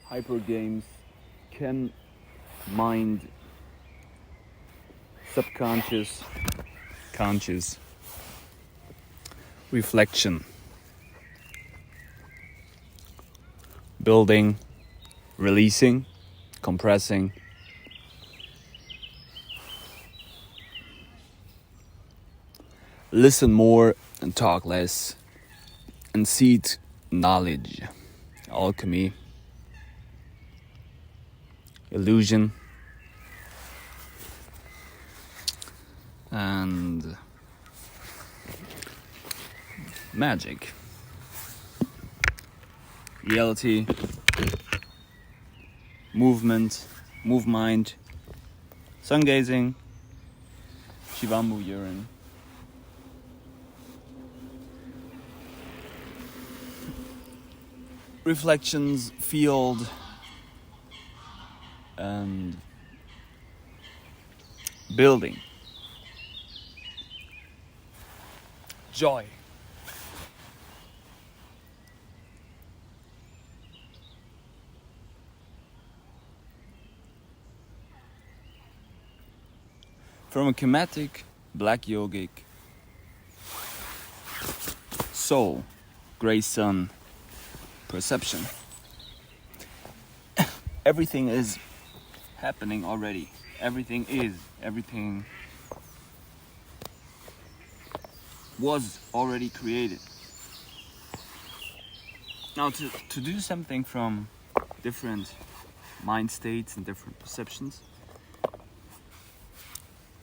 hyper games can mind subconscious conscious reflection, building, releasing, compressing, listen more and talk less, and seed knowledge, alchemy, illusion, and magic, reality, movement, move mind, sun gazing, Shivambu urine. Reflections, field, and building. Joy. From a chematic, black yogic, soul, gray sun, perception. Everything is happening already. Everything was already created. Now to do something from different mind states and different perceptions,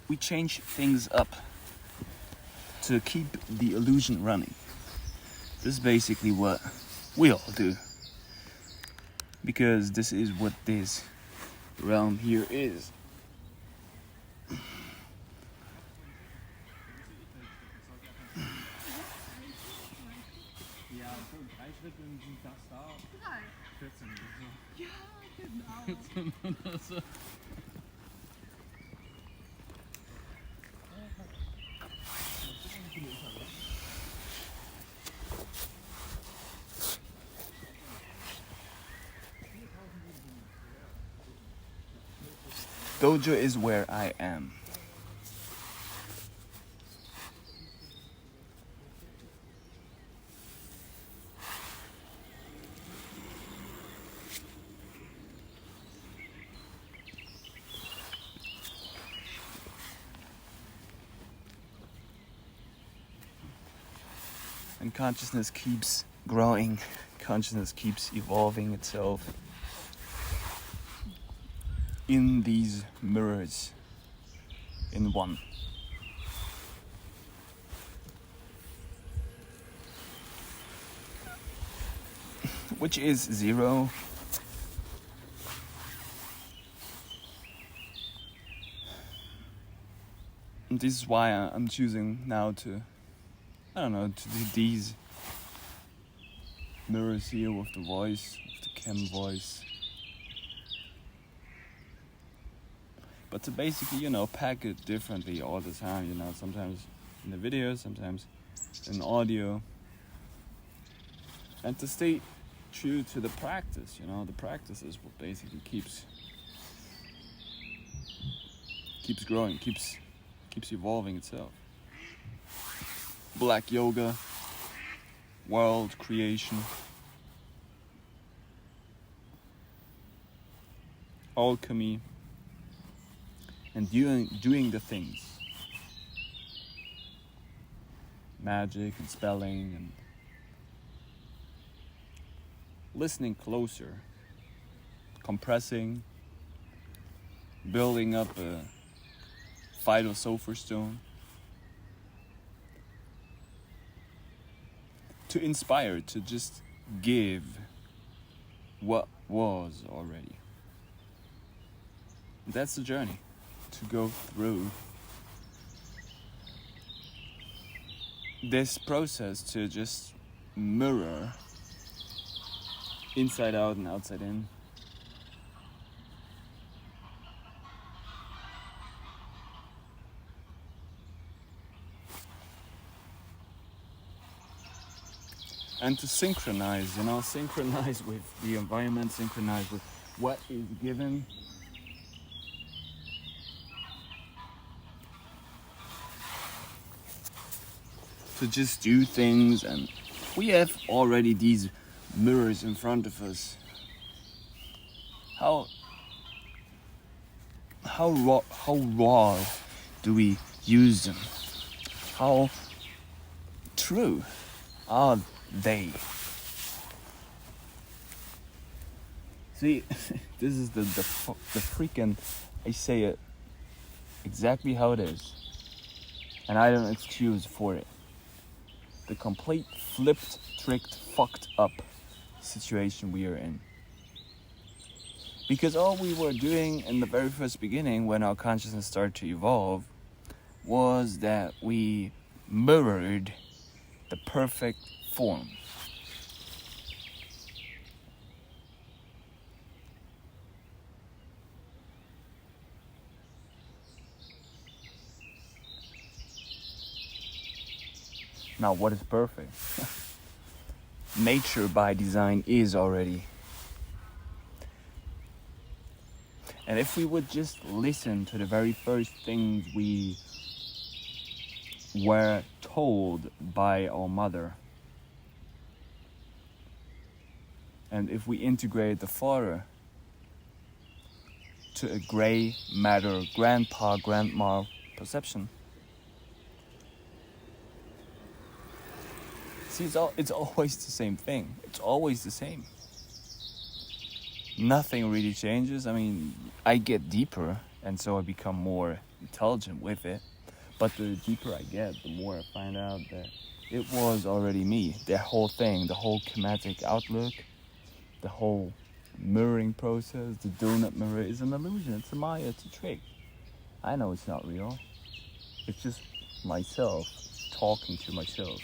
we change things up to keep the illusion running. This is basically what we all do, because this is what this realm here is. Dojo is where I am. And consciousness keeps growing, consciousness keeps evolving itself in these mirrors in one. Which is zero. And this is why I'm choosing now to do these mirrors here with the voice, with the chem voice. But to basically, pack it differently all the time, sometimes in the video, sometimes in audio. And to stay true to the practice, the practice is what basically keeps growing, keeps evolving itself. Black yoga, world creation, alchemy, and doing the things. Magic and spelling and listening closer, compressing, building up a phytosulfur stone. To inspire, to just give what was already. That's the journey to go through this process, to just mirror inside out and outside in. and to synchronize, synchronize with the environment, synchronize with what is given. To just do things, and we have already these mirrors in front of us. How raw do we use them? How true are they? See, this is the freaking, I say it exactly how it is, and I don't excuse for it. The complete flipped, tricked, fucked up situation we are in. Because all we were doing in the very first beginning, when our consciousness started to evolve, was that we mirrored the perfect form. Now, what is perfect? Nature by design is already. And if we would just listen to the very first things we were told by our mother, and if we integrate the father to a gray matter grandpa, grandma perception, see, it's always the same thing. It's always the same. Nothing really changes. I mean, I get deeper, and so I become more intelligent with it. But the deeper I get, the more I find out that it was already me. The whole thing, the whole chematic outlook, the whole mirroring process, the donut mirror is an illusion. It's a Maya, it's a trick. I know it's not real. It's just myself talking to myself.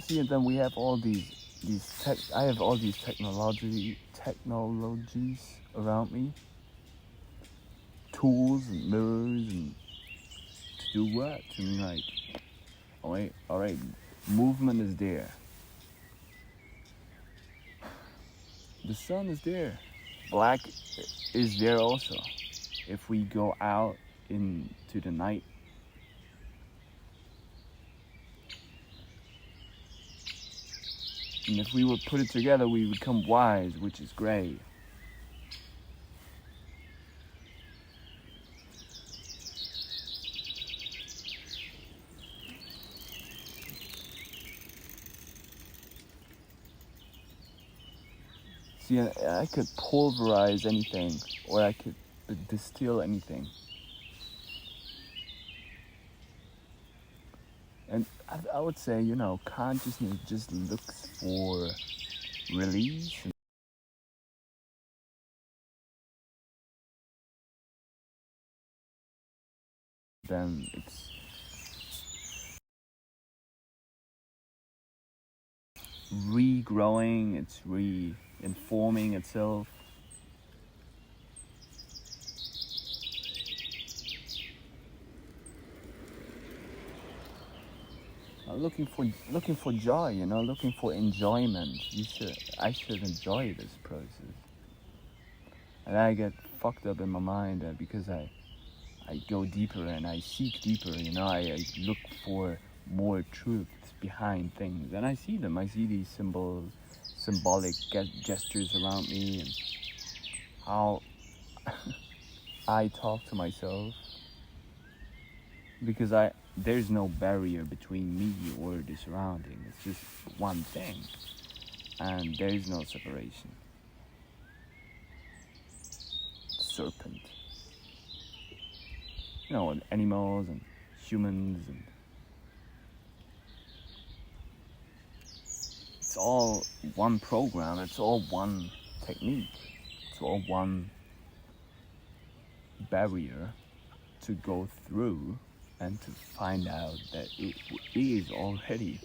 See, and then we have all I have all these technologies around me. Tools and mirrors, and to do what? To me, like, all right, movement is there. The sun is there. Black is there also. If we go out into the night, and if we would put it together, we become wise, which is gray. See, I could pulverize anything, or I could distill anything. And I would say, consciousness just looks for release. Then it's regrowing, it's re-informing itself. Looking for joy, looking for enjoyment. I should enjoy this process. And I get fucked up in my mind because I go deeper and I seek deeper, I look for more truths behind things, and I see them. I see these symbolic gestures around me, and how I talk to myself, because there's no barrier between me or the surrounding. It's just one thing, and there is no separation. Serpent, and animals and humans, and it's all one program. It's all one technique. It's all one barrier to go through, and to find out that it is already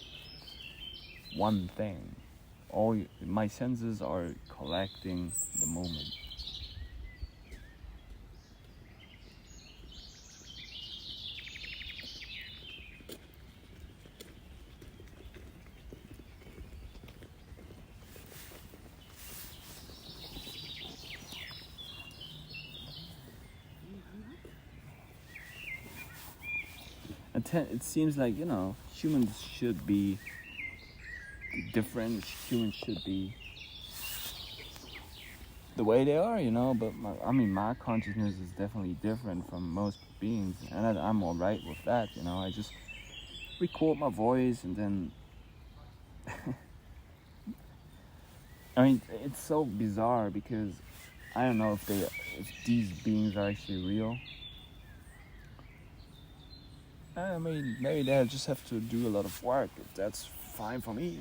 one thing. My senses are collecting the moment. it seems like, you know, humans should be different. Humans should be the way they are, you know. But my consciousness is definitely different from most beings, and I'm all right with that, you know. I just record my voice, and then I mean, it's so bizarre because I don't know if these beings are actually real. I mean, maybe they just have to do a lot of work. That's fine for me.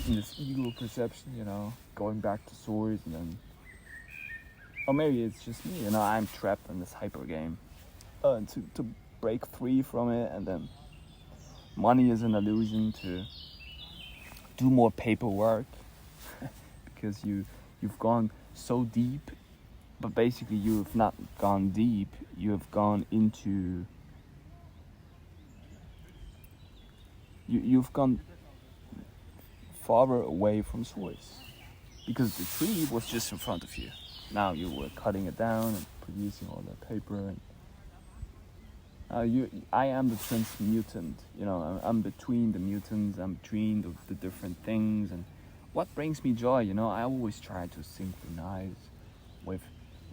In this ego perception, you know, going back to Swords, and then, or maybe it's just me, you know, I'm trapped in this hyper game. And to break free from it, and then money is an illusion to do more paperwork because you've gone so deep, but basically you've not gone deep. You have gone into you've gone farther away from Source because the tree was just in front of you. Now you were cutting it down and producing all that paper, and I am the transmutant. You know, I'm between the mutants. I'm between the different things, and what brings me joy. You know, I always try to synchronize with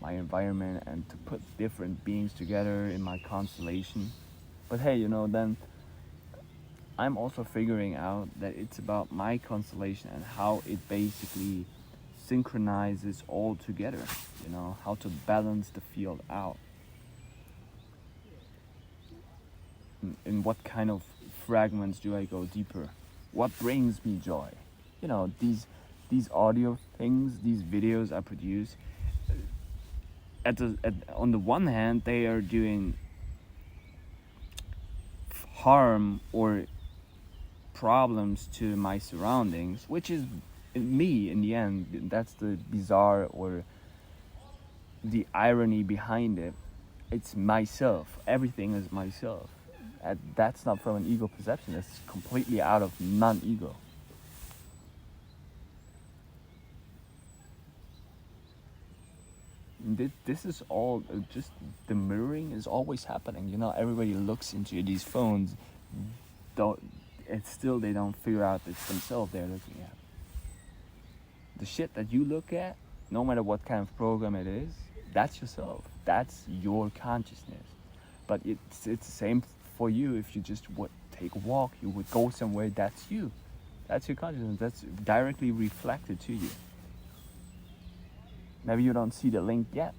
my environment and to put different beings together in my constellation. But hey, you know, then I'm also figuring out that it's about my constellation and how it basically synchronizes all together. You know, how to balance the field out. In what kind of fragments do I go deeper? What brings me joy? You know, these audio things, these videos I produce, on the one hand, they are doing harm or problems to my surroundings, which is me in the end. That's the bizarre or the irony behind it. It's myself. Everything is myself. That's not from an ego perception. It's completely out of non-ego. This is all just the mirroring is always happening. You know, everybody looks into these phones. They don't figure out it's themselves they're looking at. The shit that you look at, no matter what kind of program it is, that's yourself. That's your consciousness. But it's the same for you. If you just would take a walk, you would go somewhere. That's you. That's your consciousness. That's directly reflected to you. Maybe you don't see the link yet,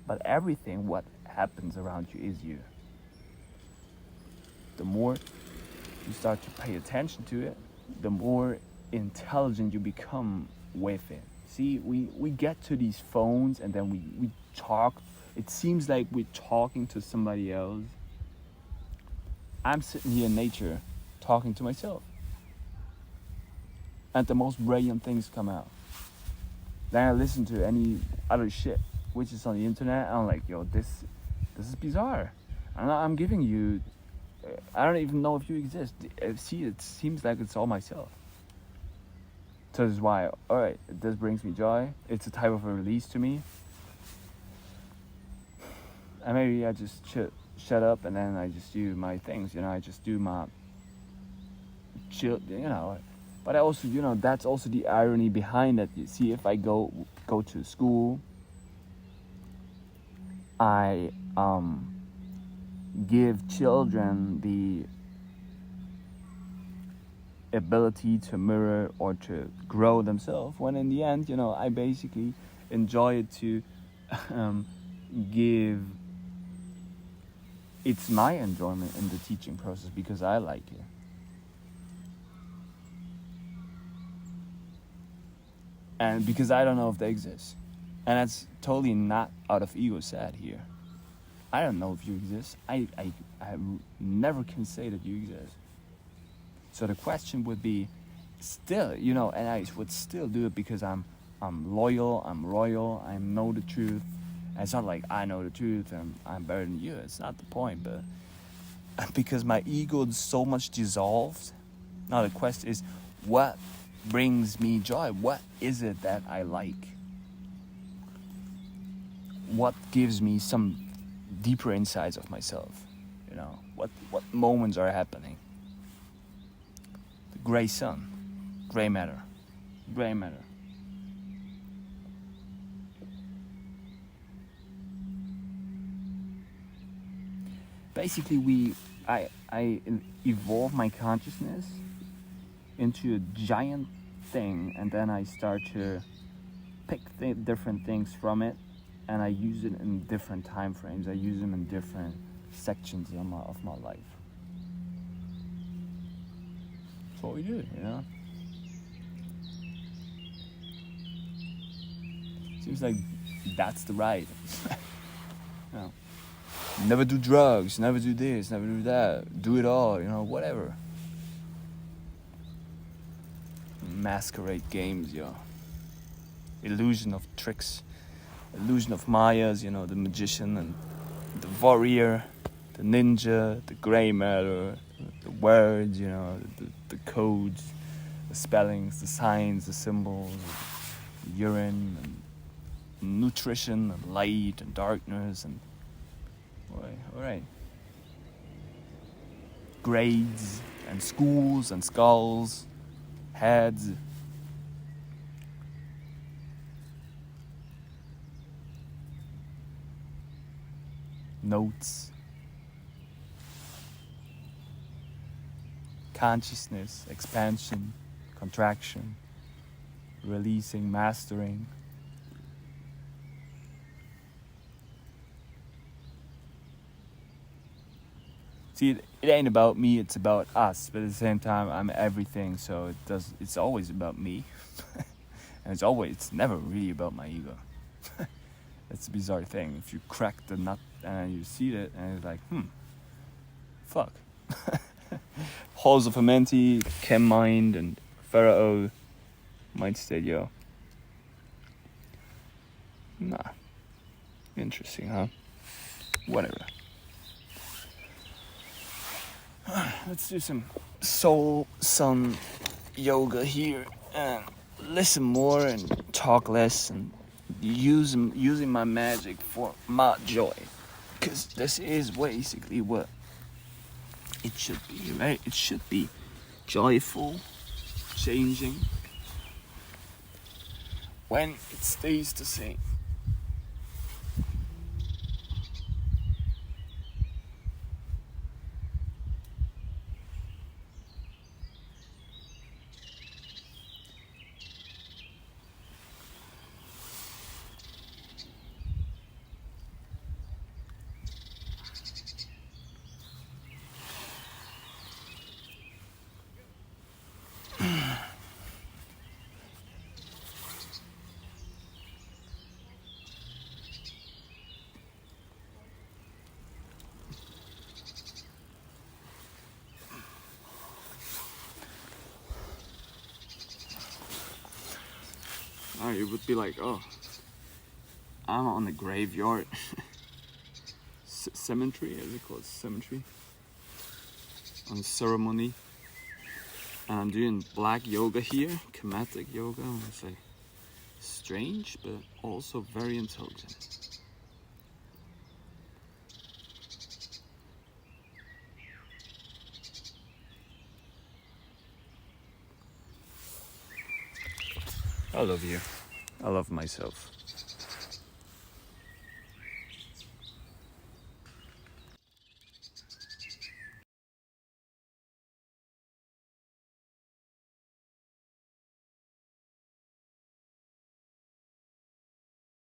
but everything what happens around you is you. The more you start to pay attention to it, the more intelligent you become with it. See, we get to these phones and then we talk. It seems like we're talking to somebody else. I'm sitting here in nature talking to myself. And the most brilliant things come out. Then I listen to any other shit which is on the internet, and I'm like, yo, this is bizarre. And I'm giving you, I don't even know if you exist. See, it seems like it's all myself. So this is why, alright, this brings me joy. It's a type of a release to me. And maybe I just shut up and then I just do my things, you know, I just do my chill, you know. But I also, you know, that's also the irony behind it. You see, if I go to school, I give children the ability to mirror or to grow themselves, when in the end, you know, I basically enjoy it to give. It's my enjoyment in the teaching process because I like it. And because I don't know if they exist. And that's totally not out of ego sad here. I don't know if you exist. I never can say that you exist. So the question would be still, you know, and I would still do it because I'm loyal, I'm royal, I know the truth. And it's not like I know the truth and I'm better than you. It's not the point, but because my ego is so much dissolved. Now the question is, what brings me joy? What is it that I like? What gives me some deeper insides of myself. You know, what moments are happening. The gray sun, gray matter, gray matter. Basically, I evolve my consciousness into a giant thing, and then I start to pick different things from it, and I use it in different time frames. I use them in different sections of my life. That's what we do, you know? Seems like that's the right. You know, never do drugs, never do this, never do that, do it all, you know, whatever. Masquerade games, yo. Illusion of tricks, illusion of Mayas, you know, the magician and the warrior, the ninja, the gray matter, the words, you know, the codes, the spellings, the signs, the symbols, urine and nutrition and light and darkness and all right. Grades and schools and skulls, heads. Notes. Consciousness, expansion, contraction, releasing, mastering. See, it ain't about me, it's about us, but at the same time I'm everything, so it's always about me. And it's never really about my ego. It's a bizarre thing. If you crack the nut and you see it and it's like, fuck. Halls of Amenti, Chem Mind and Pharaoh Mind State, yo. Nah. Interesting, huh? Whatever. Let's do some soul sun yoga here and listen more and talk less and using my magic for my joy, because this is basically what it should be, right? It should be joyful, changing, when it stays the same. You would be like, oh, I'm on the graveyard cemetery, as it called, cemetery, on a ceremony, and I'm doing black yoga here, Kemetic yoga. I would say strange, but also very intelligent. I love you. I love myself.